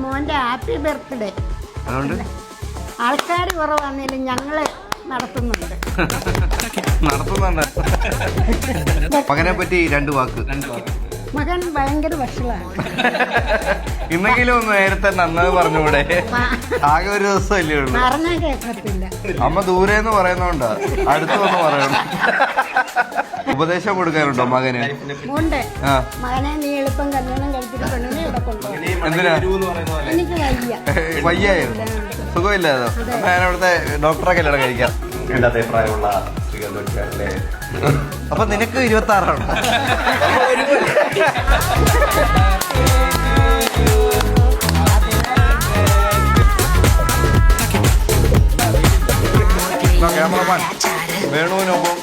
മോൻ്റെ happy birthday. അതുകൊണ്ട് ആൾക്കാർ കുറവാണെങ്കിലും ഞങ്ങൾ നടത്തുന്നുണ്ട്. മകനെ പറ്റി 2 വാക്ക്. മകൻ ഭയങ്കര വഷളാണ്. ഇന്നെങ്കിലും ഒന്ന് നേരത്തെ നന്നായി പറഞ്ഞൂടെ? ആകെ ഒരു ദിവസമല്ലേ ഉള്ളൂ. പറഞ്ഞാൽ കേൾക്കത്തില്ല. അമ്മ ദൂരെന്ന് പറയുന്നോണ്ടാ അടുത്ത് വന്ന് പറയണം. ഉപദേശം കൊടുക്കാറുണ്ടോ മകന്? ഉണ്ട്. മകനെ നീ എളുപ്പം കല്യാണം കഴിച്ചിട്ട് പെണ്ണിനെ ഇവിടെ കൊണ്ടുപോകും. എന്തിനാ? എനിക്ക് വയ്യായിരുന്നു, സുഖമില്ലാതോ? ഞാൻ അവിടുത്തെ ഡോക്ടറെ കല്യാണം കഴിക്കാം. പ്രായമുള്ള അപ്പൊ നിനക്ക് 26 ക്യാമറമാൻ വേണുവിനൊപ്പം